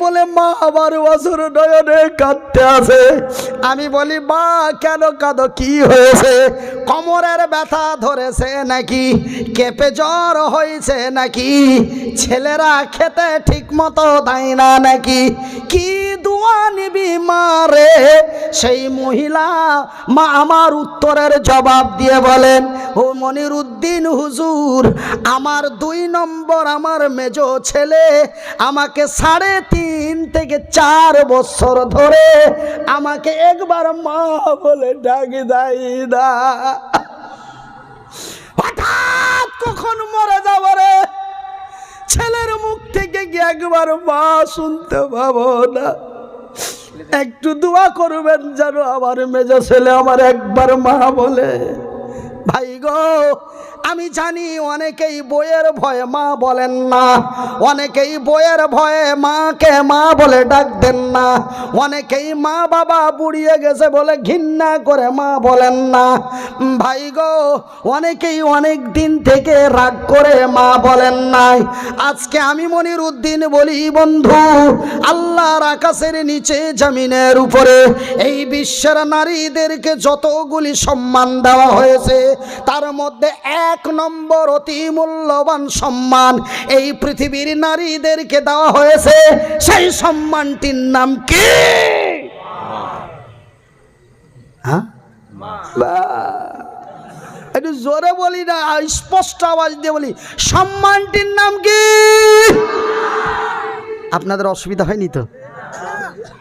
বলে মা আমার অঝোর নয়নে কাঁদতে আছে। আমি বলি মা কেন কাঁদো, কি হয়েছে? কোমরের ব্যথা ধরেছে নাকি, কেঁপে জ্বর হয়েছে নাকি, ছেলেরা খেতে ঠিক মতো দেয় না নাকি, কি দোয়া নিবি মা রে? সেই মহিলা মা আমার উত্তরের জবাব দিয়ে বলেন, ও মনিরুদ্দিন হুজুর, আমার 2 নম্বর আমার মেজো ছেলে আমাকে 3.5 থেকে 4 বছর ধরে আমাকে একবার মা বলে ডাকি দেয় না। হঠাৎ কখন মরে যাব রে, ছেলের মুখ থেকে কি একবার মা শুনতে পাবো না? একটু দোয়া করবেন যেন আমার মেজো ছেলে আমার একবার মা বলে। ভাই গো, আমি জানি অনেকেই বইয়ের ভয়ে মা বলেন না, অনেকেই বইয়ের ভয়ে মাকে মা বলে ডাক দেন না, অনেকেই মা বাবা বুড়িয়ে গেছে বলে ঘৃণা করে মা বলেন না। ভাই গো, অনেকেই অনেক দিন থেকে রাগ করে মা বলেন নাই। আজকে আমি মনিরুদ্দিন বলি বন্ধু, আল্লাহর আকাশের নিচে জমিনের উপরে এই বিশ্বের নারীদেরকে যতগুলি সম্মান দেওয়া হয়েছে তার মধ্যে 1 নম্বর অতি মূল্যবান সম্মান এই পৃথিবীর নারীদেরকে দেওয়া হয়েছে। সেই সম্মানটির নাম কি? একটু জোরে বলি না, স্পষ্ট আওয়াজ দিয়ে বলি, সম্মানটির নাম কি? আপনাদের অসুবিধা হয়নি তো?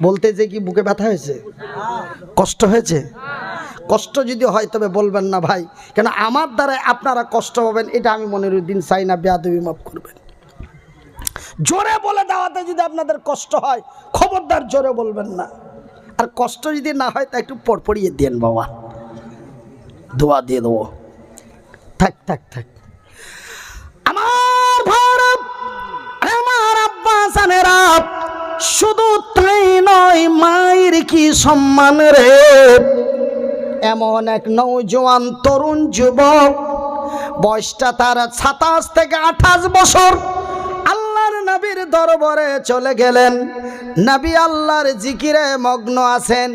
বলতে যে কি বুকে ব্যথা হয়েছে, কষ্ট হয়েছে? কষ্ট যদি হয় তবে বলবেন না ভাই, কেন আমার দ্বারা আপনারা কষ্ট পাবেন এটা আমি মনিরুদ্দিন চাই না, বেয়াদবি মাফ করবেন। জোরে বলে দেওয়াতে যদি আপনাদের কষ্ট হয় খবরদার জোরে বলবেন না। আর কষ্ট যদি না হয় তা একটু পড়পড়িয়ে দেন বাবা, দোয়া দিয়ে দেবো। থাক থাক থাক। আমার ভারত, আমার আব্বা জানেরা, শুধু তাই নয়, মায়ের কি সম্মান রে। এমন এক নওজোয়ান তরুণ যুবক, বয়সটা তার 27 থেকে 28 বছর, আল্লাহর নবীর দরবারে চলে গেলেন। নবী আল্লাহর জিকিরে মগ্ন আছেন।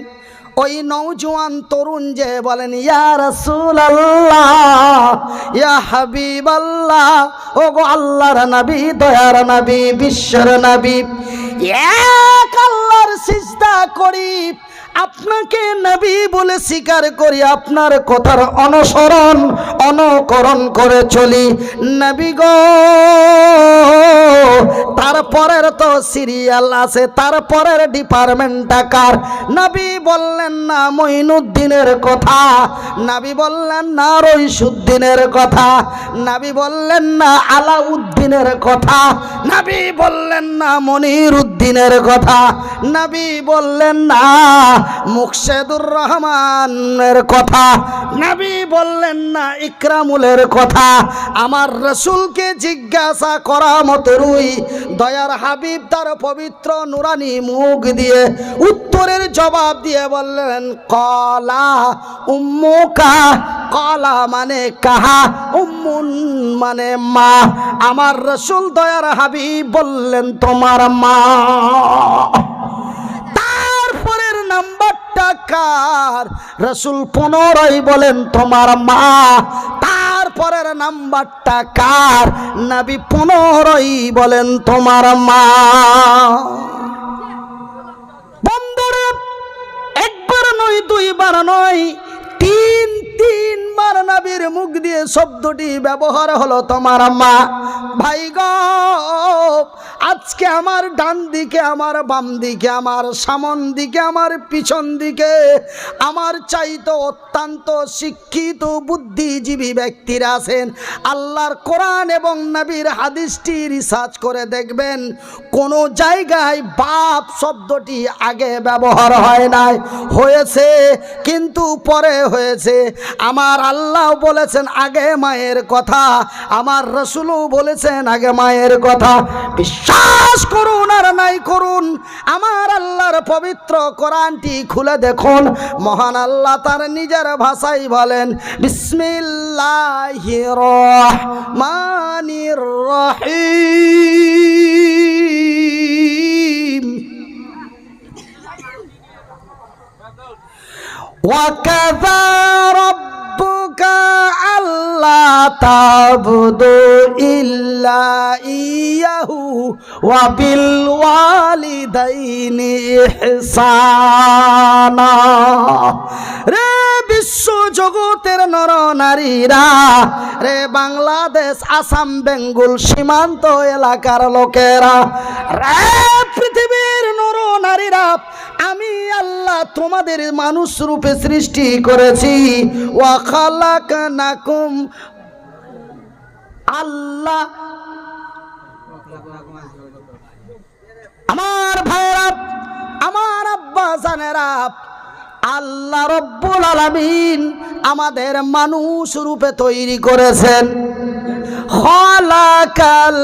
ওই নওজোয়ান তরুণ যে বলেন, ইয়া রাসূলুল্লাহ, ইয়া হাবিবাল্লাহ, ও গো আল্লাহর নবী, দয়ার নবী, বিশ্বের নবী, এক আল্লাহর সিজদা করি, আপনাকে নবী বলে স্বীকার করি, আপনার কথার অনুসরণ অনুকরণ করে চলি। নবী গো, তারপরের তো সিরিয়াল আছে, তারপরের ডিপার্টমেন্টটা কার? নবী বললেন না মঈনুদ্দিনের কথা, নবী বললেন না রইসুদ্দিনের কথা, নবী বললেন না আলাউদ্দিনের কথা, নবী বললেন না মনিরুদ্দিনের কথা, নবী বললেন না মুকশেদুর রহমানের কথা, নবী বললেন না ইকরামুলের কথা। আমার রাসূলকে জিজ্ঞাসা করা মতরুই দয়ার হাবিব তার পবিত্র নুরানি মুখ দিয়ে উত্তরের জবাব দিয়ে বললেন, কলা উম্মুকা, কলা মানে কাহা, উম্মুন মানে মা। আমার রাসূল দয়ার হাবিব বললেন তোমার মা। তারপরের নাম্বারটা কার? রাসূল পুনরায় বলেন তোমার মা। তারপরের নাম্বারটা কার? নবী পুনরায় বলেন তোমার মা। বন্ধুরে, একবার নয়, দুইবার নয়, তিনবার নবীর মুখ দিয়ে শব্দটি ব্যবহার হলো তোমার মা। ভাই গো, আজকে আমার ডান দিকে, আমার বাম দিকে, আমার সামন দিকে, আমার পিছন দিকে আমার চাইতে অত্যন্ত শিক্ষিত বুদ্ধিজীবী ব্যক্তিরা আছেন। আল্লাহর কোরআন এবং নবীর হাদিসটি রিসার্চ করে দেখবেন, কোনো জায়গায় বাপ শব্দটি আগে ব্যবহার হয় নাই, হয়েছে কিন্তু পরে হয়েছে। আমার আল্লাহ বলেছেন আগে মায়ের কথা, আমার রাসূলও বলেছেন আগে মায়ের কথা। বিশ্বাস করুন আর নাই করুন, আমার আল্লাহর পবিত্র কোরআনটি খুলে দেখুন, মহান আল্লাহ তার নিজের ভাষায় বলেন, বিসমিল্লাহির রহমানির রহিম। ওয়াকাযা রাব্বুকা আল্লা তা'বুদু ইল্লা ইয়াহু ওয়া বিল ওয়ালিদাইনি ইহসানা। রে বিশ্ব জগতের নর নারীরা, রে বাংলাদেশ, আসাম, বেঙ্গল সীমান্ত এলাকার লোকেরা, রে পৃথিবীর নর নারীরা, আমি আল্লাহ তোমাদের মানুষ রূপে সৃষ্টি করেছি। ওয়া খালাকনাকুম, আল্লাহ আমার ভাইরা, আমার আব্বা জানেরা, আল্লাহ রব্বুল আলামিন আমাদের মানুষ রূপে তৈরি করেছেন। খালাকাল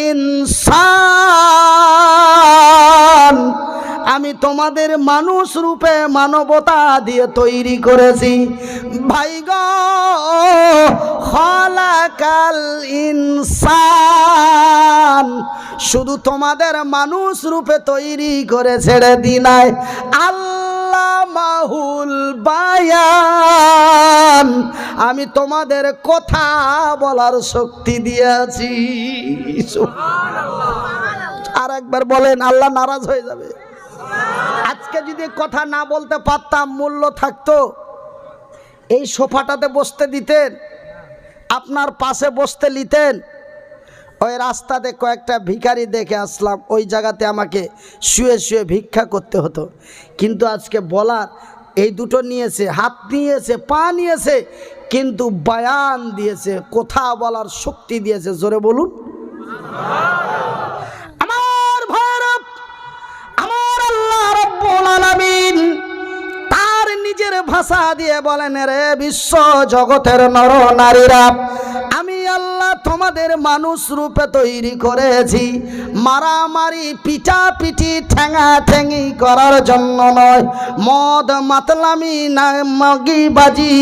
ইনসান, আমি তোমাদের মানুষ রূপে মানবতা দিয়ে তৈরি করেছি। ভাই গো, খালাকাল ইনসান, শুধু তোমাদের মানুষ রূপে তৈরি করে ছেড়ে দিনাই আল্লাহ মাহুল বায়ান, আমি তোমাদের কথা বলার শক্তি দিয়েছি। আর একবার বলেন, আল্লাহ নারাজ হয়ে যাবে। আজকে যদি কথা না বলতে পারতাম, মূল্য থাকতো, এই সোফাটাতে বসতে দিতেন, আপনার পাশে বসতে নিতেন। ওই রাস্তাতে কয়েকটা ভিখারি দেখে আসলাম, ওই জায়গাতে আমাকে শুয়ে শুয়ে ভিক্ষা করতে হতো। কিন্তু আজকে বলার এই দুটো নিয়েছে, হাত নিয়েছে, পা নিয়েছে, কিন্তু বয়ান দিয়েছে, কথা বলার শক্তি দিয়েছে। জোরে বলুন। আমার ভাইরা, আমার আল্লাহ রাব্বুল আলামিন তার নিজের ভাষা দিয়ে বলেন, রে বিশ্ব জগতের নর নারীরা, আমি আল্লাহ তোমাদের মানুষ রূপে তৈরি করেছি। মারামারি, পিটাপিটি, ঠেঙা ঠেঙি করার জন্য নয়, মদ মাতলামি না মগিবাজি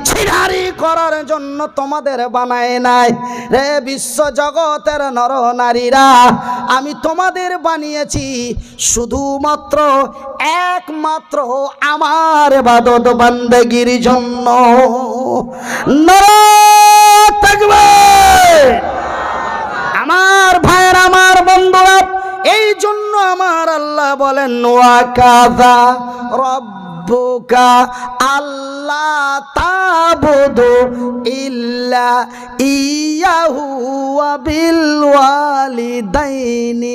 ছিড়ারি করার জন্য তোমাদের বানায় নাই। রে বিশ্ব জগতের নর নারীরা, আমি তোমাদের বানিয়েছি শুধুমাত্র একমাত্র আমার ইবাদত বান্দেগীর জন্য। নারায়ে তাকবীর। আমার ভাইয়ের, আমার বন্ধুরা, এই জন্য আমার আল্লাহ বলেন, ওয়াকাযা রাব্বুকা আল্লা তা'বুদু ইল্লা ইয়াহু ওয়া বিল ওয়ালিদাইনি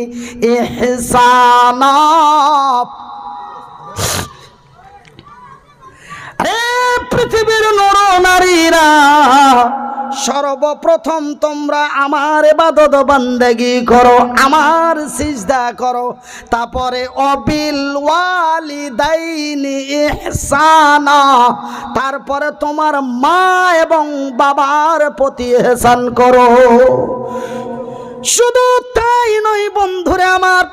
ইহসানা। আরে পৃথিবীর নর নারীরা, সর্বপ্রথম তোমরা আমার ইবাদত বান্দেগি করো, আমার সিজদা করো, তারপরে অবিল ওয়ালিদাইনি ইহসানা, তারপরে তোমার মা এবং বাবার প্রতি ইহসান করো। শুধু তাই নয় বন্ধুরে আমার,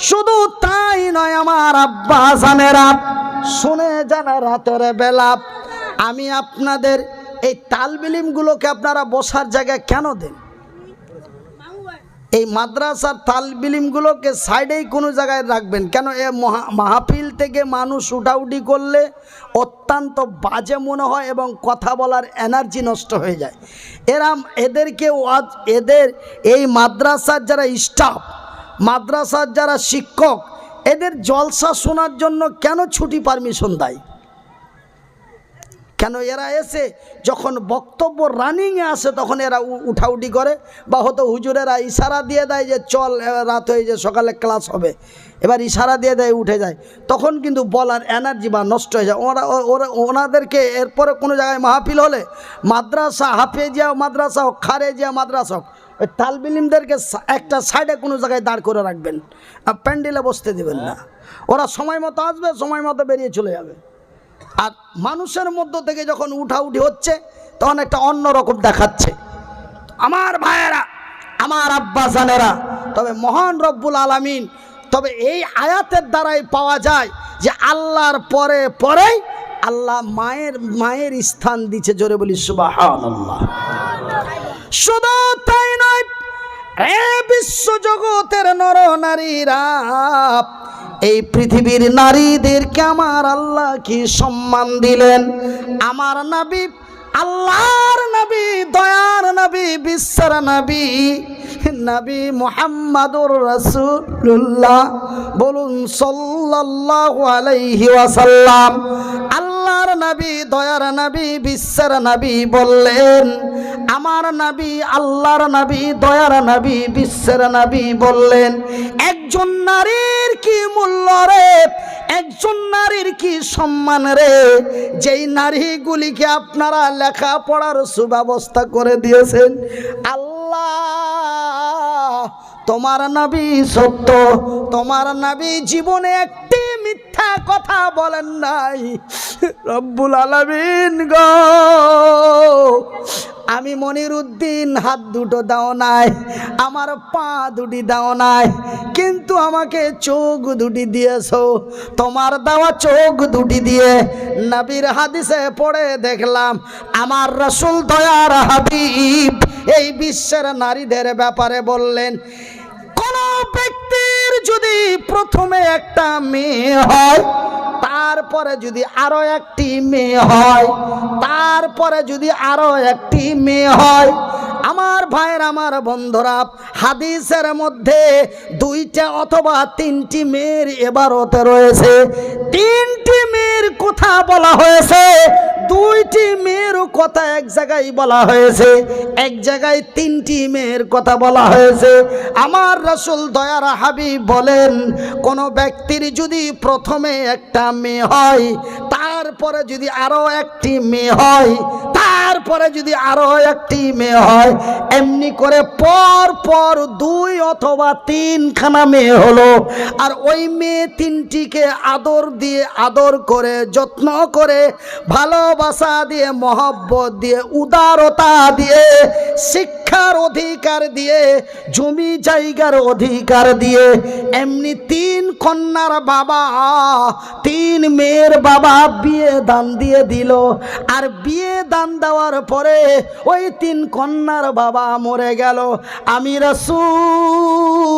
শুধু তাই নয় আমার আব্বা জানেরা, শুনে যান, রাতের বেলা আমি আপনাদের এই তালবিলিমগুলোকে আপনারা বসার জায়গায় কেন দেন? এই মাদ্রাসার তালবিলিমগুলোকে সাইডেই কোনো জায়গায় রাখবেন কেন? এ মাহফিল থেকে মানুষ উঠাউঠি করলে অত্যন্ত বাজে মনে হয় এবং কথা বলার এনার্জি নষ্ট হয়ে যায়। এদেরকে এদের এই মাদ্রাসার যারা স্টাফ, মাদ্রাসার যারা শিক্ষক, এদের জলসা শোনার জন্য কেন ছুটি পারমিশন দেয়? কেন এরা এসে যখন বক্তব্য রানিংয়ে আসে তখন এরা উঠাউঠি করে, বা হয়তো হুজুরেরা ইশারা দিয়ে দেয় যে চল রাত হয়ে যে সকালে ক্লাস হবে, এবার ইশারা দিয়ে দেয় উঠে যায়, তখন কিন্তু বলার এনার্জি বা নষ্ট হয়ে যায়। ওনাদেরকে এরপরে কোনো জায়গায় মাহফিল হলে, মাদ্রাসা হাফেজিয়া মাদ্রাসা হোক, খারেজিয়া মাদ্রাসা হোক, ওই তালবিলিমদেরকে একটা সাইডে কোনো জায়গায় দাঁড় করে রাখবেন, প্যান্ডেলে বসতে দেবেন না। ওরা সময় মতো আসবে, সময় মতো বেরিয়ে চলে যাবে। আর মানুষের মধ্য থেকে যখন উঠাউঠি হচ্ছে তখন একটা অন্যরকম দেখাচ্ছে। আমার ভাইয়েরা, আমার আব্বা জানেরা, তবে মহান রব্বুল আলামিন, তবে এই আয়াতের দ্বারাই পাওয়া যায় যে আল্লাহর পরে পরেই আল্লাহ মায়ের স্থান দিচ্ছে। জোরে বলি সুবহানাল্লাহ। শুধু তাই নয়, বিশ্ব জগতের নর নারীরা, এই পৃথিবীর নারীদেরকে আমার আল্লাহ কি সম্মান দিলেন। আমার নবী, আল্লাহর নবী, দয়ার নবী, বিশ্বের নবী, নবী মুহাম্মাদুর রাসূলুল্লাহ, বলুন সাল্লাল্লাহু আলাইহি ওয়াসাল্লাম। আল্লাহর নবী, দয়ার নবী, বিশ্বের নবী বললেন, আমার নবী, আল্লাহর নবী, দয়ার নবী, বিশ্বের নবী বললেন, একজন নারীর কি মূল্য রে, একজন নারীর কি সম্মান রে, যেই নারীগুলিকে আপনারা লেখাপড়ার সুব্যবস্থা করে দিয়েছেন। আল্লাহ, তোমার নবী সত্য, তোমার নবী জীবনে একটি মিথ্যা কথা বলেন নাই। রব্বুল আলামিন গো, আমি মনিরুদ্দিন হাত দুটো দাও নাই, আমার পা দুটি দাও নাই, কিন্তু আমাকে চোখ দুটি দিয়েছো। তোমার দেওয়া চোখ দুটি দিয়ে নবীর হাদিসে পড়ে দেখলাম আমার রাসূল দয়ার হাবিব এই বিশ্বের নারীদের ব্যাপারে বললেন, কোন ব্যক্তির যদি প্রথমে একটা মেয়ে হয়, তারপরে যদি আরো একটি মেয়ে হয়, তারপরে যদি আরো একটি মেয়ে হয়, আমার ভাইয়ের, আমার বন্ধুরা, হাদিসের মধ্যে দুইটা অথবা তিনটি মেয়ের ইবারতে রয়েছে। তিনটি মেয়ের কথা বলা হয়েছে, দুইটি মেয়ের কথা এক জায়গায় বলা হয়েছে, এক জায়গায় তিনটি মেয়ের কথা বলা হয়েছে। আমার রাসূল দয়ার হাবিব বলেন, কোন ব্যক্তির যদি প্রথমে একটা মেয়ে হয়, তারপরে যদি আরো একটি মেয়ে হয়, তারপরে যদি আরো একটি মেয়ে হয়, এমনি করে পর পর দুই অথবা তিনখানা মেয়ে হলো। আর ওই মেয়ে তিনটিকে আদর দিয়ে, আদর করে, যত্ন করে, ভালোবাসা দিয়ে, মহব্বত দিয়ে, উদারতা দিয়ে, শিক্ষার অধিকার দিয়ে, জমি জায়গার অধিকার দিয়ে, এমনি তিন কন্যার বাবা, তিন মেয়ের বাবা বিয়ে দান দিয়ে দিল। আর বিয়ে দান দেওয়ার পরে ওই তিন কন্যার বাবা মরে গেল। আমি রাসূল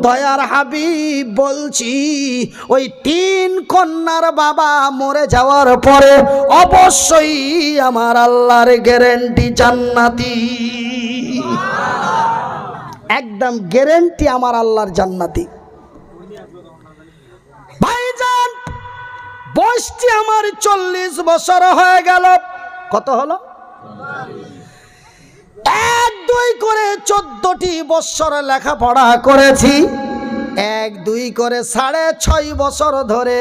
দয়ার হাবিব বলছি, ওই তিন কন্যার বাবা মরে যাওয়ার পরে অবশ্যই আমার আল্লাহর গ্যারান্টি জান্নাতি, একদম গ্যারান্টি আমার আল্লাহর জান্নাতি। ভাইজান, বয়সটি আমার 40 বছর হয়ে গেল। কত হলো? 1-2 করে 14টি বছর লেখাপড়া করেছি। 1-2 করে 6.5 বছর ধরে,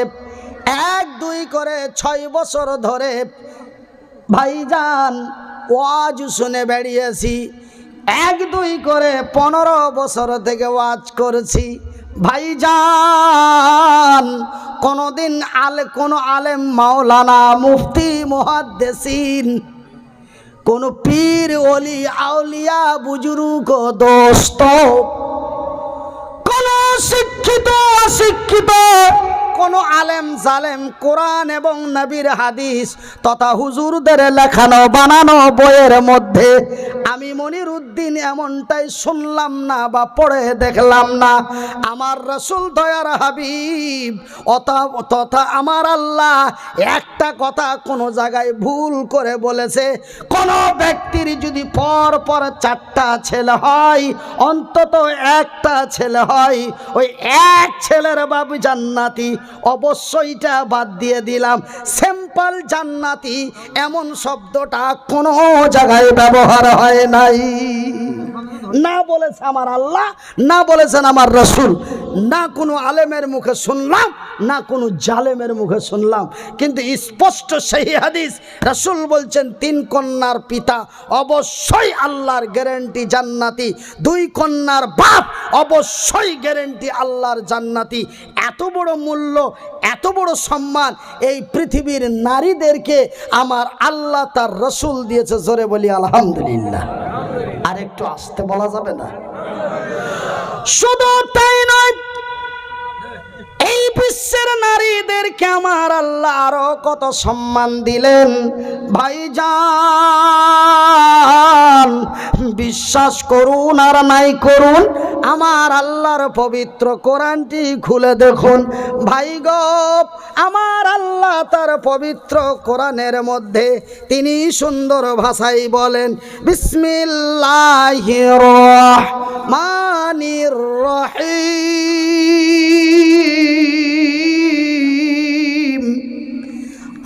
1-2 করে 6 বছর ধরে ভাইজান ওয়াজ শুনে বেরিয়েছি। 1-2 করে 15 বছর থেকে ওয়াজ করছি। ভাইজান, কোনদিন কোনো আলেম, মাওলানা, মুফতি, মুহাদ্দিসিন, কোন পীর, ওলি, আউলিয়া, বুজুর্গ, দোস্ত, কোন শিক্ষিত, অশিক্ষিত, কোন আলেম জালেম কোরআন এবং নবীর হাদিস তথা হুজুরদের লেখানো বানানো বইয়ের মধ্যে আমি মনিরুদ্দিন এমনটাই শুনলাম না বা পড়ে দেখলাম না। আমার রাসূল দয়ার হাবিব তথা আমার আল্লাহ একটা কথা কোনো জায়গায় ভুল করে বলেছে, কোন ব্যক্তির যদি পর পর 4টা ছেলে হয়, অন্তত একটা ছেলে হয়, ওই এক ছেলের বাবু জান্নাতি। অবশ্যইটা বাদ দিয়ে দিলাম, সিম্পল জান্নাতি এমন শব্দটা কোনো জায়গায় ব্যবহার হয় নাই। না বলেছে আমার আল্লাহ, না বলেছেন আমার রাসূল, না কোনো আলেমের মুখে শুনলাম, না কোনো জালেমের মুখে শুনলাম। কিন্তু স্পষ্ট সেই হাদিস, রাসূল বলছেন 3 কন্যার পিতা অবশ্যই আল্লাহর গ্যারান্টি জান্নাতি, 2 কন্যার বাপ অবশ্যই গ্যারান্টি আল্লাহর জান্নাতি। এত বড় মূল্য, এত বড় সম্মান এই পৃথিবীর নারীদেরকে আমার আল্লাহ তার রাসূল দিয়েছে। জোরে বলি আলহামদুলিল্লাহ। আর একটু আস্তে বলা যাবে না? শুধু তাই নয়, এই বিশ্বের নারীদের নারীদেরকে আমার আল্লাহ আরো কত সম্মান দিলেন ভাইজান। বিশ্বাস করুন আর নাই করুন, আমার আল্লাহর পবিত্র কোরআনটি খুলে দেখুন ভাই গো। আমার আল্লাহ তার পবিত্র কোরআনের মধ্যে তিনি সুন্দর ভাষায় বলেন, বিসমিল্লাহির রহমানির রহিম।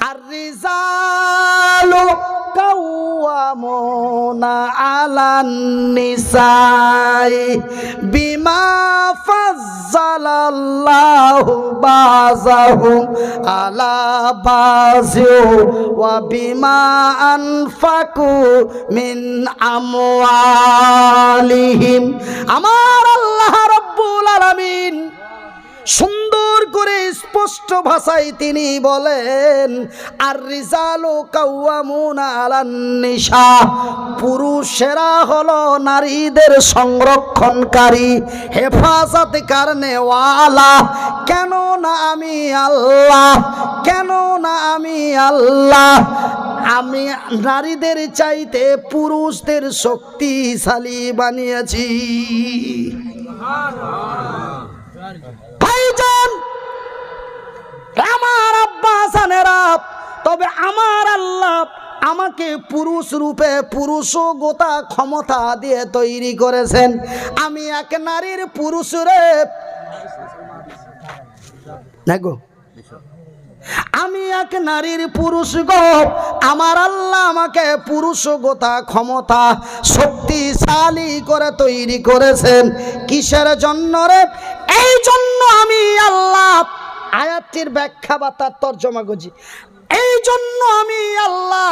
আর-রিজালু কাওয়ামুনা আলান নিসাই বিমা ফাজ্জালাল্লাহু বাযাহুম আলা বাযি ওয়া বিমা আনফাকু মিন আমওয়ালিহিম। আমার আল্লাহ রাব্বুল আলামিন সুন্দর করে স্পষ্ট ভাষায় তিনি বলেন, আর রিজালু কাওয়ামুনা আলান নিসা, পুরুষেরা হলো নারীদের সংরক্ষণকারী, হেফাজতকারী ওয়ালা। কেন না আমি আল্লাহ, কেন না আমি আল্লাহ, আমি নারীদের চাইতে পুরুষদের শক্তিশালী বানিয়েছি। ভাইজান, আমার আব্বা জানেরা, তবে আমার আল্লাহ আমাকে পুরুষ রূপে পুরুষগোতা ক্ষমতা দিয়ে তৈরি করেছেন। আমি এক নারীর পুরুষ রে দেখো, আমি এক নারীর পুরুষ গো। আমার আল্লাহ আমাকে পুরুষগোতা ক্ষমতা শক্তিশালী করে তৈরি করেছেন। কিসের জন্য রে? এই জন্য আমি আল্লাহ আয়াতটির ব্যাখ্যা বা তার তর্জমা করছি। এই জন্য আমি আল্লাহ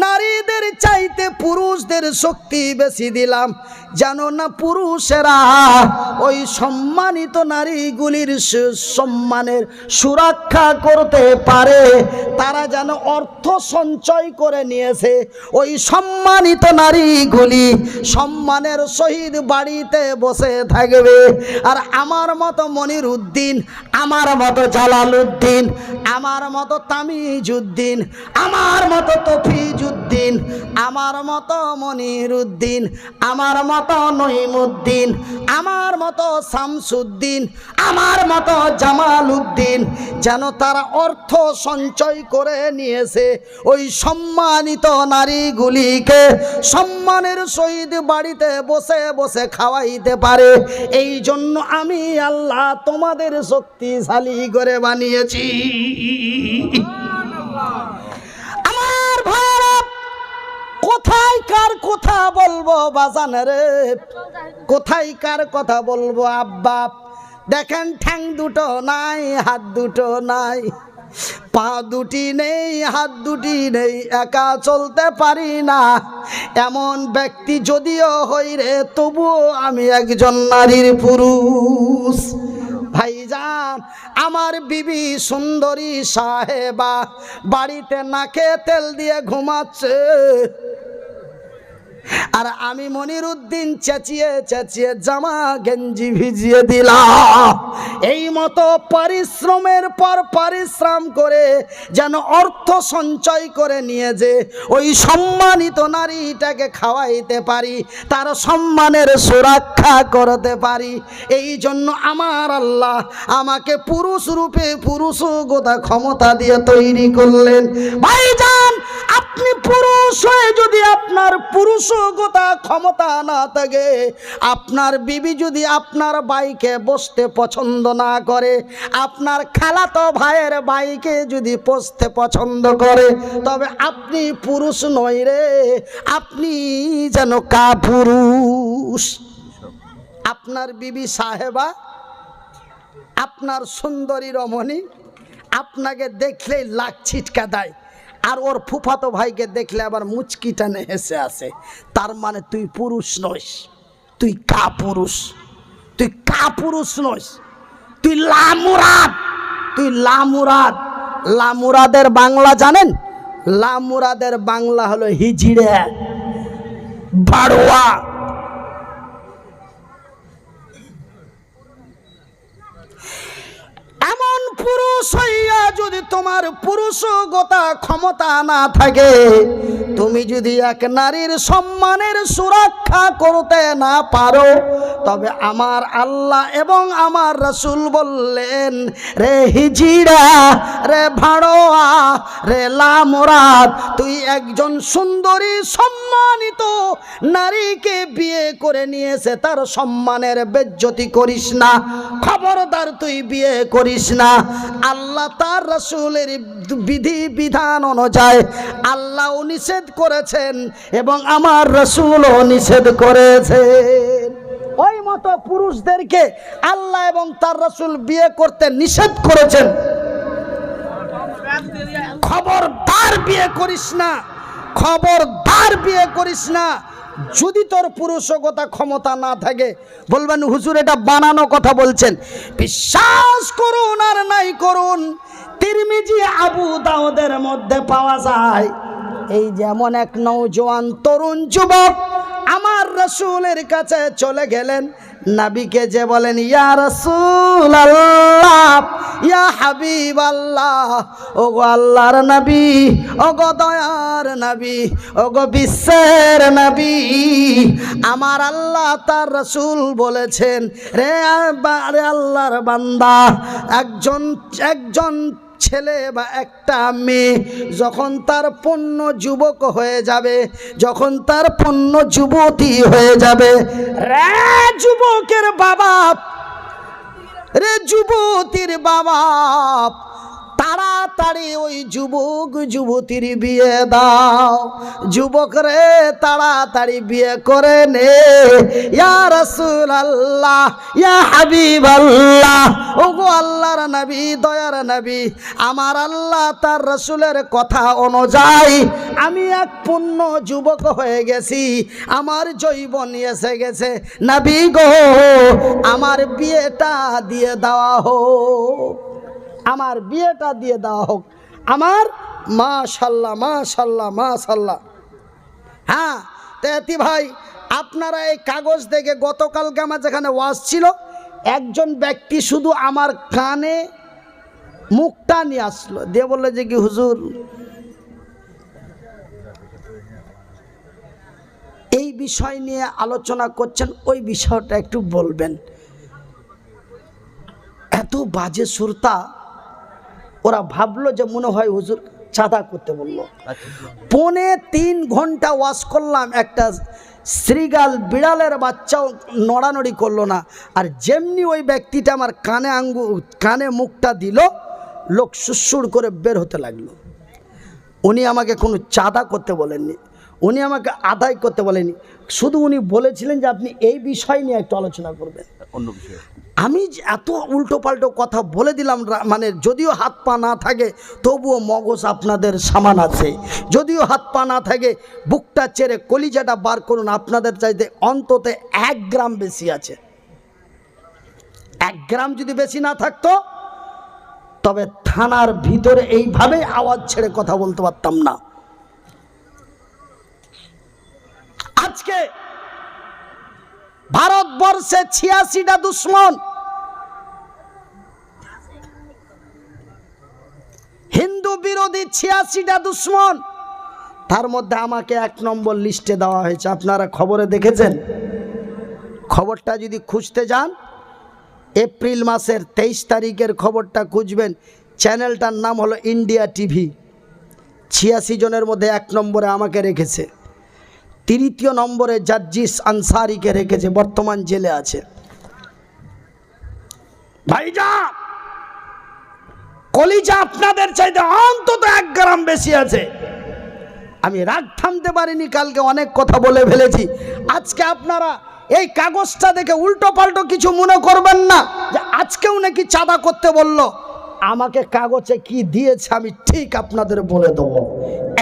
নারীদের চাইতে পুরুষদের শক্তি বেশি দিলাম, জানো না পুরুষেরা ওই সম্মানিত নারীগুলির সম্মানের সুরক্ষা করতে পারে। তারা যেন অর্থ সঞ্চয় করে নিয়েছে, ওই সম্মানিত নারীগুলি সম্মানের সহিত বাড়িতে বসে থাকবে। আর আমার মতো মনির উদ্দিন, আমার মতো জালাল উদ্দিন, আমার মতো তামিজউদ্দিন, আমার মতো তফিজউদ্দিন, আমার মতো মনির উদ্দিন, আমার মতো নঈমউদ্দিন, আমার মতো শামসুদ্দিন, আমার মতো জামাল উদ্দিন, যেন তারা অর্থ সঞ্চয় করে নিয়েছে ওই সম্মানিত নারীগুলিকে সম্মানের সহিত বাড়িতে বসে বসে খাওয়াইতে পারে। এই জন্য আমি আল্লাহ তোমাদের শক্তিশালী করে বানিয়েছি। আমার ভাইরা, কোথায় কার কথা বলবো বাজান রে, কোথায় কার কথা বলবো আব্বা? দেখেন, ঠ্যাং দুটো নাই, হাত দুটো নাই, পা দুটি নেই, হাত দুটি নেই, একা চলতে পারি না এমন ব্যক্তি যদিও হই রে, তবুও আমি একজন নারীর পুরুষ। ভাইজান, আমার বিবি সুন্দরী সাহেবা বাড়িতে নাকে তেল দিয়ে ঘুমাচ্ছে, আর আমি মনির উদ্দিন চেঁচিয়ে চেঁচিয়ে জামা গেঞ্জি ভিজিয়ে দিলাম। এই মতো পরিশ্রমের পর পরিশ্রম করে যেন অর্থ সঞ্চয় করে নিয়ে যে ওই সম্মানিত নারীটাকে খাওয়াইতে পারি, তার সম্মানের সুরক্ষা করতে পারি। এই জন্য আমার আল্লাহ আমাকে পুরুষ রূপে পুরুষগোতা ক্ষমতা দিয়ে তৈরি করলেন। ভাইজান, আপনি পুরুষ হয়ে যদি আপনার পুরুষগোতা ক্ষমতা না থাকে, আপনার বিবি যদি আপনার বাইকে বসতে পছন্দ না করে, আপনার খালাতো ভাইয়ের বাইকে যদি বসতে পছন্দ করে, তবে আপনি পুরুষ নয় রে, আপনি যেন কাপুরুষ। আপনার বিবি সাহেবা, আপনার সুন্দরী রমণী আপনাকে দেখলেই লাখ ছিটকা দেয়, আর ওর ফুফাতো ভাইকে দেখলে আবার মুচকি টানে হেসে আসে, তার মানে তুই পুরুষ নইস, তুই কাপুরুষ, তুই কাপুরুষ নইস, তুই লামুরাদ, তুই লামুরাদ। লামুরাদের বাংলা জানেন? লামুরাদের বাংলা হলো হিজড়ে, বাড়োয়া। এমন পুরুষ হইয়া যদি তোমার পুরুষগতা ক্ষমতা না থাকে, তুমি যদি এক নারীর সম্মানের সুরক্ষা করতে না পারো, তবে আমার আল্লাহ এবং আমার রাসূল বললেন, রে হিজড়া, রে ভাড়োয়া, রে লামরাদ, তুই একজন সুন্দরী সম্মানিত নারীকে বিয়ে করে নিয়েছে, তার সম্মানের বেজ্জতি করিস না, খবরদার তুই বিয়ে করিস না। আল্লাহ তার রাসূলের বিধি বিধান অনুযায়ী আল্লাহ নিষেধ করেছেন এবং আমার রাসূলও নিষেধ করেছেন। ওই মতো পুরুষদেরকে আল্লাহ এবং তার রাসূল বিয়ে করতে নিষেধ করেছেন। খবরদার বিয়ে করিস না, খবরদার বিয়ে করিস না। যদি তোর পুরুষগতা ক্ষমতা না থাকে, বলবেন হুজুর এটা বানানো কথা বলছেন। বিশ্বাস করুন আর নাই করুন, তিরমিজি আবু দাউদের মধ্যে পাওয়া যায়, এই যেমন এক নওজোয়ান তরুণ যুবক আমার রাসূলের কাছে চলে গেলেন, নবীকে যে বলেন, ইয়া রাসূলুল্লাহ, ইয়া হাবিবাল্লাহ, ওগো আল্লাহর নবী, ওগো দয়ার নবী, ওগো বিশ্বের নবী, আমার আল্লাহ তার রাসূল বলেছেন, রে আল্লাহর বান্দা, একজন ছেলে বা একটা মেয়ে যখন তার পূর্ণ যুবক হয়ে যাবে, যখন তার পূর্ণ যুবতী হয়ে যাবে, রে যুবকের বাবা, রে যুবতীর বাবা, তাড়াতাড়ি ওই যুবক যুবতীর বিয়ে দাও। যুবক রে তাড়াতাড়ি বিয়ে করে নে। ইয়া রাসূলুল্লাহ, ইয়া হাবিবাল্লাহ, ওগো আল্লাহর নবী, দয়ার নবী, আমার আল্লাহ তার রাসূলের কথা অনুযায়ী আমি এক পূর্ণ যুবক হয়ে গেছি, আমার যৌবন এসে গেছে, নবী গো আমার বিয়েটা দিয়ে দেওয়া হোক, আমার বিয়েটা দিয়ে দেওয়া হোক। আমার মাশাল্লাহ মাশাল্লাহ মাশাল্লাহ। হ্যাঁ তেতি ভাই, আপনারা এই কাগজ দেখে গতকালকে আমার যেখানে ওয়াজ ছিল, একজন ব্যক্তি শুধু আমার কানে মুখটা নিয়ে আসলো, দিয়ে বললো যে কি হুজুর এই বিষয় নিয়ে আলোচনা করছেন, ওই বিষয়টা একটু বলবেন। এত বাজে সুরতা, ওরা ভাবলো যে মনে হয় হুজুর চাঁদা করতে বললো। 3.5 ঘন্টা ওয়াজ করলাম, একটা শ্রীগাল বিড়ালের বাচ্চাও নড়ানড়ি করলো না। আর যেমনি ওই ব্যক্তিটা আমার কানে মুখটা দিল, লোক সুরসুর করে বের হতে লাগলো। উনি আমাকে কোনো চাঁদা করতে বলেননি, উনি আমাকে আদায় করতে বলেনি, শুধু উনি বলেছিলেন যে আপনি এই বিষয় নিয়ে একটু আলোচনা করবেন, অন্য বিষয়ে। আমি এত উল্টো পাল্টো কথা বলে দিলাম, মানে যদিও হাত পা না থাকে তবুও মগজ আপনাদের সামান আছে, যদিও হাত পা না থাকে বুকটা চেড়ে কলিজাটা বার করুন, আপনাদের চাইতে অন্তত 1 গ্রাম বেশি আছে। 1 গ্রাম যদি বেশি না থাকতো তবে থানার ভিতরে এইভাবে আওয়াজ ছেড়ে কথা বলতে পারতাম না। আজকে ভারতবর্ষে 86টা দুশ্মন, হিন্দু বিরোধী 86টা দুশ্মন, তার মধ্যে আমাকে 1 নম্বর লিস্টে দেওয়া হয়েছে। আপনারা খবরে দেখেছেন, খবরটা যদি খুঁজতে যান, এপ্রিল মাসের 23 তারিখের খবরটা খুঁজবেন, চ্যানেলটার নাম হলো ইন্ডিয়া টিভি। 86 জনের মধ্যে 1 নম্বরে আমাকে রেখেছে, 3য় নম্বরে জাজিস আনসারিকে রেখেছে, বর্তমান জেলে আছে। ভাইজান কলিজা আপনাদের চাইতে অন্তত 1 গ্রাম বেশি আছে। আমি রাগ থামতে পারিনি, কালকে অনেক কথা বলে ফেলেছি। আজকে আপনারা এই কাগজটা দেখে উল্টো পাল্টো কিছু মনে করবেন না যে আজকেও নাকি চাঁদা করতে বলল। আমাকে কাগজে কি দিয়েছে আমি ঠিক আপনাদের বলে দেবো,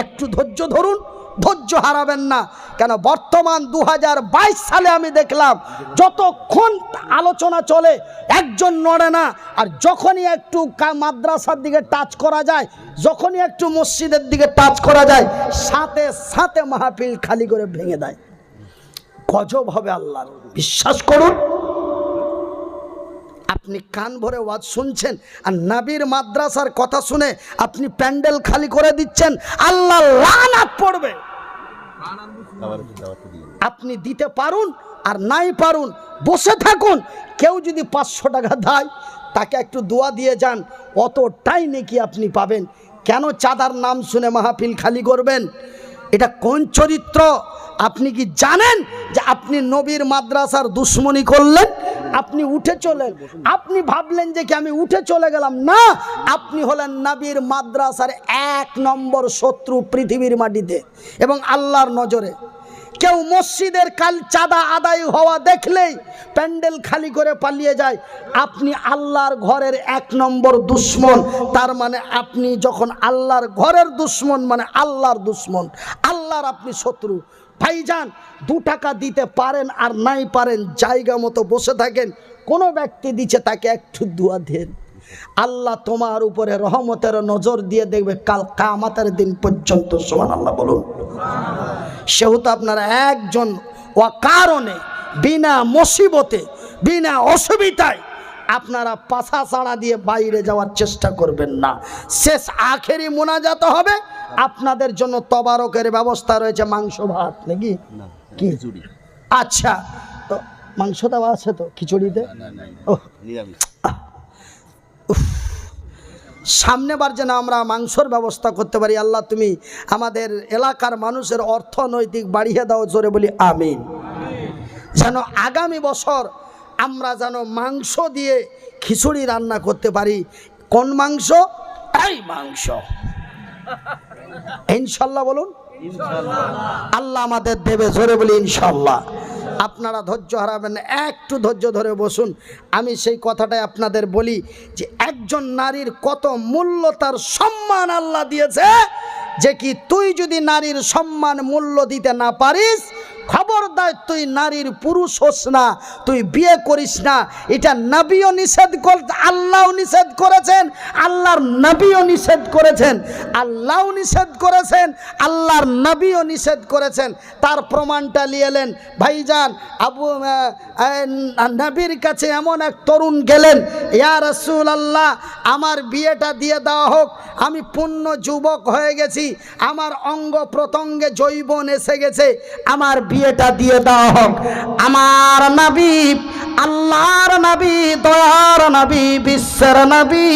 একটু ধৈর্য ধরুন, ধৈর্য হারাবেন না। কেন বর্তমান 2022 সালে আমি দেখলাম যতক্ষণ আলোচনা চলে একজন নড়ে না, আর যখনই একটু মাদ্রাসার দিকে টাচ করা যায়, যখনই একটু মসজিদের দিকে টাচ করা যায়, সাথে সাথে মাহফিল খালি করে ভেঙে দেয়। গজব হবে আল্লাহর, বিশ্বাস করুন। আপনি কান ভরে ওয়াজ শুনছেন আর নবীর মাদ্রাসার কথা শুনে আপনি প্যান্ডেল খালি করে দিচ্ছেন, আল্লাহ লানাত পড়বে। আপনি দিতে পারুন আর নাই পারুন বসে থাকুন। কেউ যদি 500 টাকা দেয় তাকে একটু দোয়া দিয়ে যান, অতটাই নাকি আপনি পাবেন। কেন চাঁদার নাম শুনে মাহফিল খালি করবেন? এটা কোন চরিত্র? আপনি কি জানেন যে আপনি নবীর মাদ্রাসার দুশ্মনী করলেন? আপনি উঠে চলেন, আপনি ভাবলেন যে কি আমি উঠে চলে গেলাম, না, আপনি হলেন নবীর মাদ্রাসার 1 নম্বর শত্রু পৃথিবীর মাটিতে এবং আল্লাহর নজরে। কেউ মসজিদের কাল চাঁদা আদায় হওয়া দেখলেই প্যান্ডেল খালি করে পালিয়ে যায়, আপনি আল্লাহর ঘরের 1 নম্বর দুশ্মন। তার মানে আপনি যখন আল্লাহর ঘরের দুশ্মন মানে আল্লাহর দুশ্মন, আল্লাহর আপনি শত্রু। ভাইজান, 2 টাকা দিতে পারেন আর নাই পারেন জায়গা মতো বসে থাকেন। কোনো ব্যক্তি দিচ্ছে তাকে একটু দোয়া দেন, আল্লাহ তোমার উপরে রহমতের নজর দিয়ে দেখবে কাল কিয়ামতের দিন পর্যন্ত। সুবহানাল্লাহ বলুন। সেহেতু আপনারা একজন অকারণে বিনা মুসিবতে বিনা অসুবিধায় আপনারা পাছা ছাড়া দিয়ে বাইরে যাওয়ার চেষ্টা করবেন না। শেষ আখেরি মোনাজাত হবে, আপনাদের জন্য তবারকের ব্যবস্থা রয়েছে, মাংস ভাত নাকি কি? আচ্ছা, তো মাংস দেওয়া আছে তো খিচুড়িতে? সামনেবার যেন আমরা মাংসর ব্যবস্থা করতে পারি। আল্লাহ তুমি আমাদের এলাকার মানুষের অর্থনৈতিক বাড়িয়ে দাও, জোরে বলি আমিন। যেন আগামী বছর আমরা যেন মাংস দিয়ে খিচুড়ি রান্না করতে পারি। কোন মাংস? এই মাংস, ইনশাল্লাহ বলুন। আল্লাহ আমাদের দেবে, জোরে বলি ইনশাল্লাহ। আপনারা ধৈর্য হারাবেন না, একটু ধৈর্য ধরে বসুন। আমি সেই কথাটাই আপনাদের বলি যে একজন নারীর কত মূল্য, তার সম্মান আল্লাহ দিয়েছে, যে কি তুই যদি নারীর সম্মান মূল্য দিতে না পারিস, খবরদার তুই নারীর পুরুষ হোস না, তুই বিয়ে করিস না। এটা নবীও নিষেধ করতে, আল্লাহও নিষেধ করেছেন, আল্লাহর নবীও নিষেধ করেছেন, আল্লাহও নিষেধ করেছেন, আল্লাহর নবীও নিষেধ করেছেন। তার প্রমাণটা নিয়ে এলেন ভাইজান। নবীর কাছে এমন এক তরুণ গেলেন, ইয়া রাসূলুল্লাহ আমার বিয়েটা দিয়ে দেওয়া হোক, আমি পূর্ণ যুবক হয়ে গেছি, আমার অঙ্গ প্রত্যঙ্গে যৌবন এসে গেছে, আমার বিয়েটা দিয়ে দেওয়া হোক। আমার নবী, আল্লাহর নবী, দয়ার নবী, বিশ্বের নবী,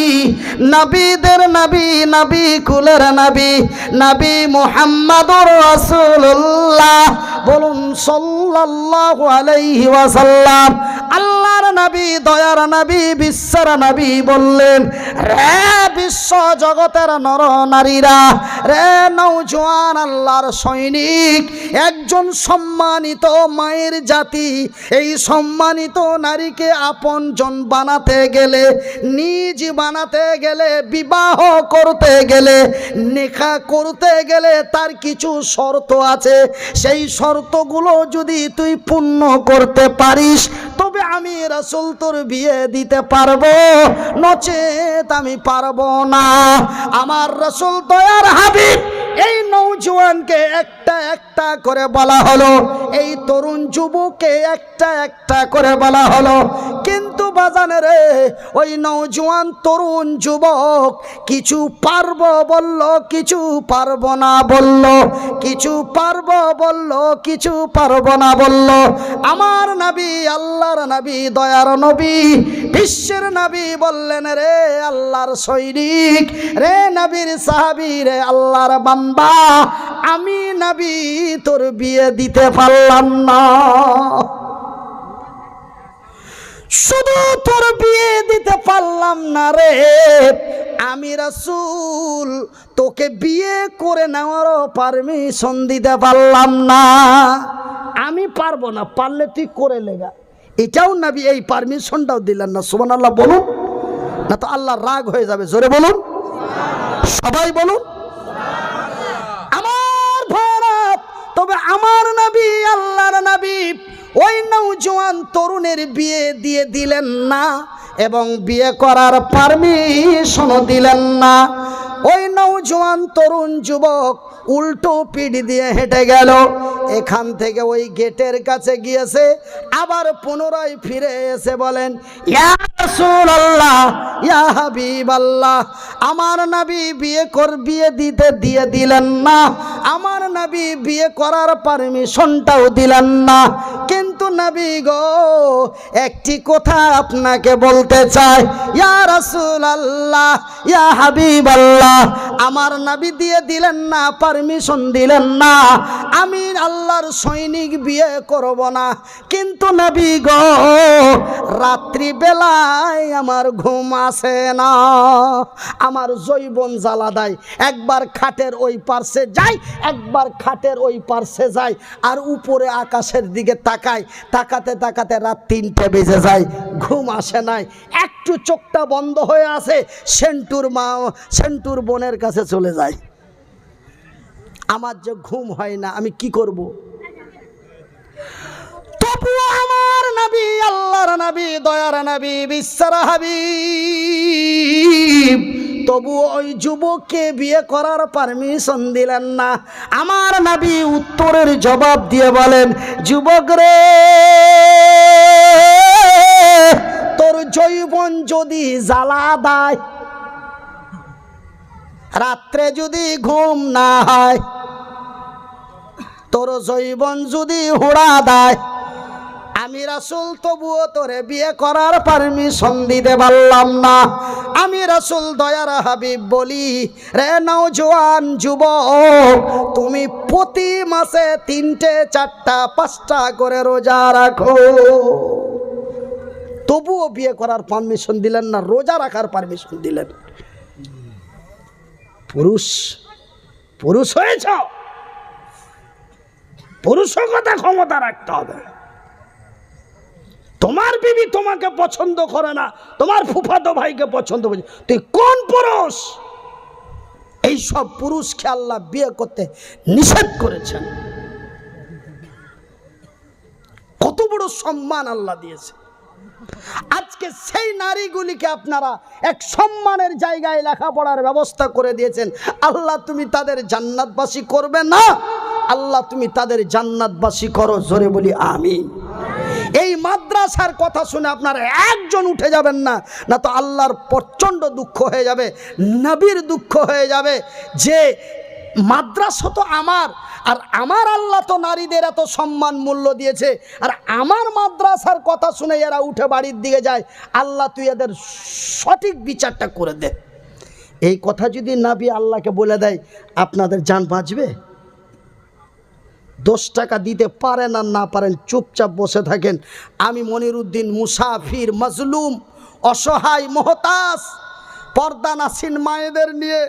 নবীদের নবী, নবী কুলের নবী, নবী মুহাম্মদুর রাসূলুল্লাহ বলুন সাল্লাল্লাহু আলাইহি ওয়াসাল্লাম। আল্লাহর নবী, দয়ার নবী, বিশ্বের নবী বললেন, রে বিশ্ব জগতের নর নারীরা, রে নওজোয়ান আল্লাহর সৈনিক, একজন সম্মানিত মায়ের জাতি এই সম্মানিত নারীকে আপনজন বানাতে গেলে, নিজ বানাতে গেলে, বিবাহ করতে গেলে, নিকাহ করতে গেলে তার কিছু শর্ত আছে। সেই শর্তগুলো যদি তুই পূর্ণ করতে পারিস তবে আমি রাসূল তোর বিয়ে দিতে পারবো, নচেত আমি পারবো না। আমার রাসূল দয়ার হাবিব এই নওজোয়ানকে একটা একটা করে বলা হলো, এই তরুণ যুবককে একটা একটা করে বলা হলো। কিন্তু বাজানে রে, ওই নওজোয়ান তরুণ যুবক কিছু পারবো বলল, কিছু পারবো না বলল, কিছু পারবো বলল, কিছু পারবো না বলল। আমার নবী, আল্লাহর নবী, দয়ার নবী, বিশ্বের নবী বললেন, রে আল্লাহর সৈনিক, রে নবীর সাহাবী, রে আল্লাহর বান্দা, আমি নবী তোর বিয়ে দিতে পারলাম না। শুধু তোর বিয়ে দিতে পারলাম না রে, আমি রাসূল তোকে বিয়ে করে নেওয়ারও পারমিশন দিতে পারলাম না। আমি পারবো না, পারলে তুই করে লেগা, এটাও নবী এই পারমিশনটাও দিলেন না। সুবহানাল্লাহ বলুন, না তো আল্লাহ রাগ হয়ে যাবে। জোরে বলুন, সবাই বলুন। আমার ভাইরা, তবে আমার নবী, আল্লাহর নবী ওই নওজোয়ান তরুণের বিয়ে দিয়ে দিলেন না এবং বিয়ে করার পারমিশনও দিলেন না। ওই নওজোয়ান তরুণ যুবক উল্টো পিঠ দিয়ে হেঁটে গেল, এখান থেকে ওই গেটের কাছে গিয়েছে, আবার পুনরায় ফিরে এসে বলেন, ইয়া রাসূলুল্লাহ, ইয়া হাবিবাল্লাহ, আমার নবী বিয়ে দিয়ে দিলেন না, আমার নবী বিয়ে করার পারমিশনটাও দিলেন না। কিন্তু নবী গো, একটি কথা আপনাকে বলতে চাই, ইয়া রাসূলুল্লাহ, ইয়া হাবিবাল্লাহ, আমার নবী দিয়ে দিলেন না, পারমিশন দিলেন না, আমি আল্লাহর সৈনিক বিয়ে করব না। কিন্তু নবী গো, রাত্রি বেলায় আমার ঘুম আসে না, আমার জৈবন জ্বালা দেয়। একবার খাটের ওই পার্শ্বে যাই, একবার খাটের ওই পার্শ্বে যাই, আর উপরে আকাশের দিকে তাকাই, তাকাতে তাকাতে রাত 3টে বেজে যায়, ঘুম আসে নাই। একটু চোখটা বন্ধ হয়ে আছে, সেন্টুর বোনের কাছে চলে যায়। আমার যে ঘুম হয় না, আমি কি করব? তবুও আমার নবী, আল্লাহর নবী, দয়ার নবী, বিশ্বের হাবিব, তবুও ওই যুবককে বিয়ে করার পারমিশন দিলেন না। আমার নবী উত্তরের জবাব দিয়ে বলেন, যুবক রে, তোর যৌবন যদি জ্বালা দেয়, রাত্রে যদি ঘুম না হয়, তোর যৌবন যদি হুড়া দেয়, আমি রাসূল তবুও তোরে বিয়ে করার পারমিশন দিতে পারলাম না। আমি রাসূল দয়ার হাবিব বলি, রে নওজোয়ান যুবক, তুমি প্রতি মাসে 3টে 4টা 5টা করে রোজা রাখো। তবুও বিয়ে করার পারমিশন দিলেন না, রোজা রাখার পারমিশন দিলেন। পুরুষ হয়েছ, পুরুষকতা ক্ষমতা রাখতে হবে। তোমার বিবি তোমাকে পছন্দ করে না, তোমার ফুফাতো ভাইকে পছন্দ করে, তুই কোন পুরুষ? এই সব পুরুষকে আল্লাহ বিয়ে করতে নিষেধ করেছেন। কত বড় সম্মান আল্লাহ দিয়েছে। আজকে সেই নারীগুলিকে আপনারা এক সম্মানের জায়গায় লেখাপড়ার ব্যবস্থা করে দিয়েছেন। আল্লাহ তুমি তাদের জান্নাতবাসী করবে না, আল্লাহ তুমি তাদের জান্নাতবাসী করো। জোরে বলি আমিন। এই মাদ্রাসার কথা শুনে আপনারা একজন উঠে যাবেন না, না তো আল্লাহর প্রচণ্ড দুঃখ হয়ে যাবে, নবীর দুঃখ হয়ে যাবে যে মাদ্রাসা তো আমার, আর আমার আল্লাহ তো নারীদের এত সম্মান মূল্য দিয়েছে, আর আমার মাদ্রাসার কথা শুনে এরা উঠে বাড়ির দিকে যায়। আল্লাহ তুই এদের সঠিক বিচারটা করে দে। এই কথা যদি নবী আল্লাহকে বলে দেয়, আপনাদের জান বাঁচবে? 10 টাকা দিতে পারেন আর না পারেন, চুপচাপ বসে থাকেন। আমি মনিরুদ্দিন মুসাফির, মজলুম, অসহায়, মহতাজ, পর্দা নাসিন মায়েদের নিয়ে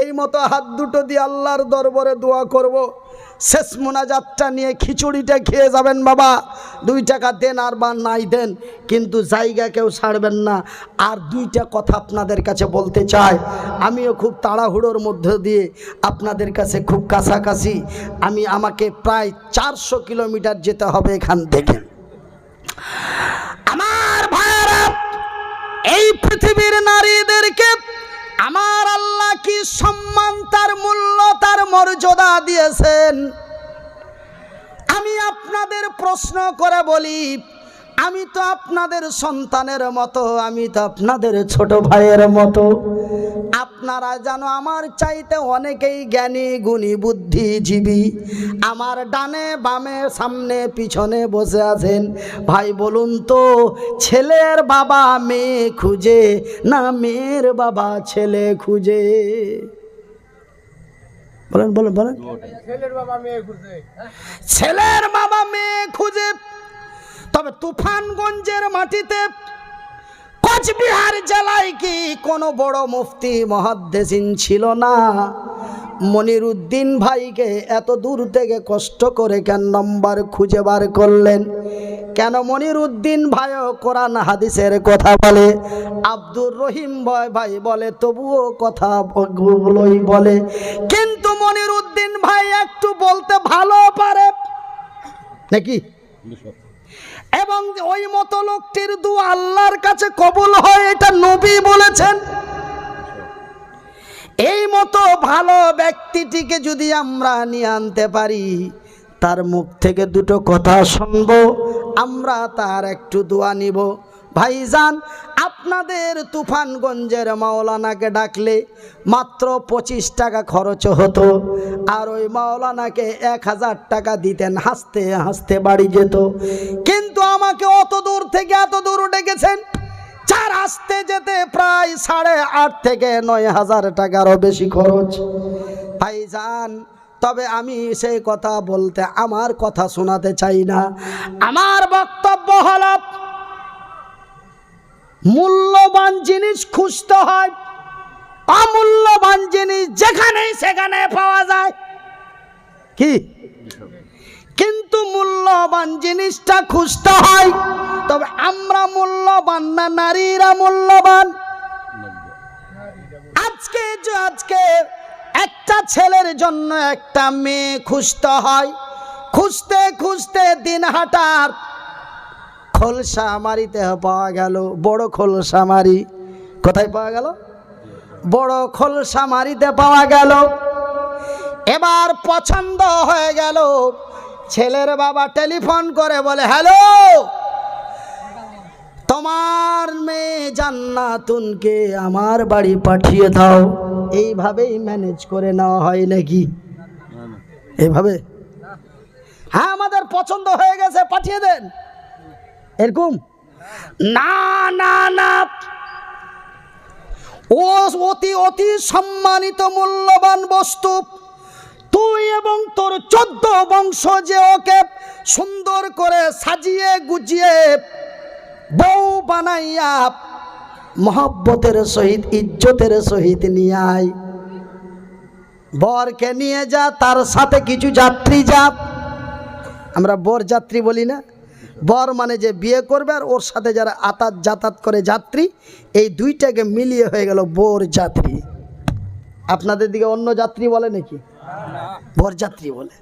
এই মতো হাত দুটো দিয়ে আল্লাহর দরবারে দোয়া করব। শেষ মোনাজাতটা নিয়ে খিচুড়িটা খেয়ে যাবেন। বাবা 2 টাকা দেন আর বা নাই দেন, কিন্তু জায়গা কেউ ছাড়বেন না। আর 2টা কথা আপনাদের কাছে বলতে চাই। আমিও খুব তাড়াহুড়োর মধ্যে দিয়ে আপনাদের কাছে খুব কাছাকাছি, আমাকে প্রায় 400 কিলোমিটার যেতে হবে এখান থেকে। আমার ভাইরা, এই পৃথিবীর নারীদেরকে আমার আল্লাহ কি সম্মান, তার মূল্য, তার মর্যাদা দিয়েছেন। আমি আপনাদের প্রশ্ন করে বলি, আমি তো আপনাদের সন্তানের মতো, আমি তো আপনাদের ছোট ভাইয়ের মতো। আপনারা জানো আমার চাইতে অনেকেই জ্ঞানী, গুণী, বুদ্ধিজীবী। আমার ডানে বামে সামনে পিছনে বসে আছেন। ভাই বলুন তো, ছেলের বাবা মেয়ে খুঁজে না মেয়ের বাবা ছেলে খুঁজে? বলেন বলেন বলেন। ছেলের বাবা মেয়ে খুঁজে, ছেলের বাবা মেয়ে খুঁজে। তবে তুফানগঞ্জের মাটিতে, কোচবিহার জেলায় কি কোনো বড় মুফতি মুহাদ্দিসিন ছিল না? মনিরুদ্দিন ভাইকে এত দূর থেকে কষ্ট করে কেন নম্বর খুঁজে বার করলেন? কেন মনিরুদ্দিন ভাইও কোরআন হাদিসের কথা বলে, আব্দুর রহিম ভাই বলে, তবুও কথা গুলোই বলে, কিন্তু মনিরুদ্দিন ভাই একটু বলতে ভালো পারে নাকি? এবং ওই মতো লোকটির দোয়া আল্লাহর কাছে কবুল হয়, এটা নবী বলেছেন। এই মতো ভালো ব্যক্তিটিকে যদি আমরা নিয়ে আনতে পারি, তার মুখ থেকে 2টো কথা শুনবো, আমরা তার একটু দোয়া নিব। ভাইজান, আপনাদের তুফানগঞ্জের মাওলানাকে ডাকলে মাত্র 25 টাকা খরচ হতো, আর ওই মাওলানাকে 1000 টাকা দিতেন, হাসতে হাসতে বাড়ি যেত। কিন্তু আমাকে অত দূর থেকে এত দূর ডেকেছেন, 4 আসতে যেতে প্রায় 8.5 থেকে 9,000 টাকারও বেশি খরচ। ভাইজান, তবে আমি সেই কথা বলতে, আমার কথা শোনাতে চাই না। আমার বক্তব্য হলো, মূল্যবান জিনিস খুঁজতে হয়, অমূল্যবান জিনিস যেখানে সেখানে পাওয়া যায়, কি? কিন্তু মূল্যবান জিনিসটা খুঁজতে হয়। তবে আমরা মূল্যবান না নারীরা মূল্যবান? আজকে একটা ছেলের জন্য একটা মেয়ে খুঁজতে হয়, খুঁজতে খুঁজতে দিন হাটার খোলসামারিতে পাওয়া গেল, বড় খোলসামারি। কোথায় পাওয়া গেল? বড় খোলসামারিতে পাওয়া গেল। এবার পছন্দ হয়ে গেল। ছেলের বাবা টেলিফোন করে বলে, হ্যালো, তোমার মেয়ে জান্নাতুনকে আমার বাড়ি পাঠিয়ে দাও। এইভাবেই ম্যানেজ করে নেওয়া হয় নাকি? এইভাবে? হ্যাঁ, আমাদের পছন্দ হয়ে গেছে, পাঠিয়ে দেন, এরকম না। না না, ও অতি অতি সম্মানিত মূল্যবান বস্তু। তুই এবং তোর 14 বংশ যে ওকে সুন্দর করে সাজিয়ে গুজিয়ে বউ বানাইয়া মহব্বতের সহিত ইজ্জতের সহিত নিয়ে আয়। বরকে নিয়ে যা, তার সাথে কিছু যাত্রী যা। আমরা বর যাত্রী বলি না? বর মানে যে বিয়ে করবে, আর ওর সাথে যারা যাতায়াত করে যাত্রী, এই দুইটাকে মিলিয়ে হয়ে গেল বর যাত্রী। আপনাদের দিকে অন্য যাত্রী বলে নাকি? বর যাত্রী বলে।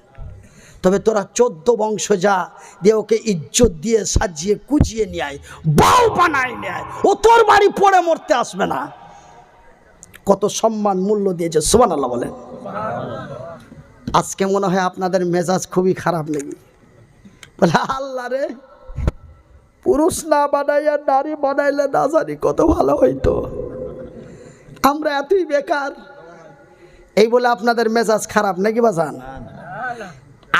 তবে তোরা 14 বংশ যা, দিয়ে ওকে ইজ্জত দিয়ে সাজিয়ে কুজিয়ে নিয়ে আয়, বউ বানায় নিয়ে আয়। ও তোর বাড়ি পড়ে মরতে আসবে না। কত সম্মান মূল্য দিয়েছে, সুবহানাল্লাহ বলেন। আজকে মনে হয় আপনাদের মেজাজ খুবই খারাপ নাকি? বলে, আল্লাহ রে, পুরুষ না বানাইয়া নারী বানাইলে না জানি কত ভালো হইতো। আমরা এতই বেকার, এই বলে আপনাদের মেজাজ খারাপ নাকি বাজান?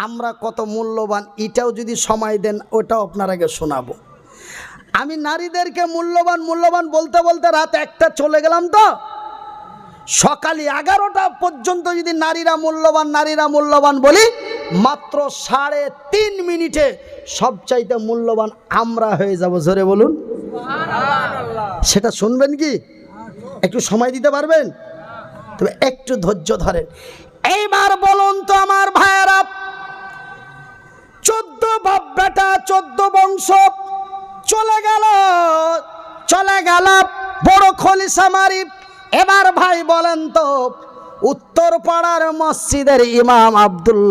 আমরা কত মূল্যবান, এটাও যদি সময় দেন ওটাও আপনার আগে শোনাবো। আমি নারীদেরকে মূল্যবান মূল্যবান বলতে বলতে রাত 1টা চলে গেলাম। তো সকাল 11টা পর্যন্ত যদি নারীরা মূল্যবান বলি, মাত্র 3.5 মিনিটে সবচাইতে মূল্যবান আমরা হয়ে যাব। জোরে বলুন সুবহানাল্লাহ। সেটা শুনবেন কি? একটু সময় দিতে পারবেন? তবে একটু ধৈর্য ধরেন। এইবার বলুন তো আমার ভাইয়েরা, 14 বাপ বেটা 14 বংশ চলে গেল বড় খলিসামারি। এবার ভাই বলেন তো, উত্তর পাড়ার মসজিদের ইমাম আব্দুল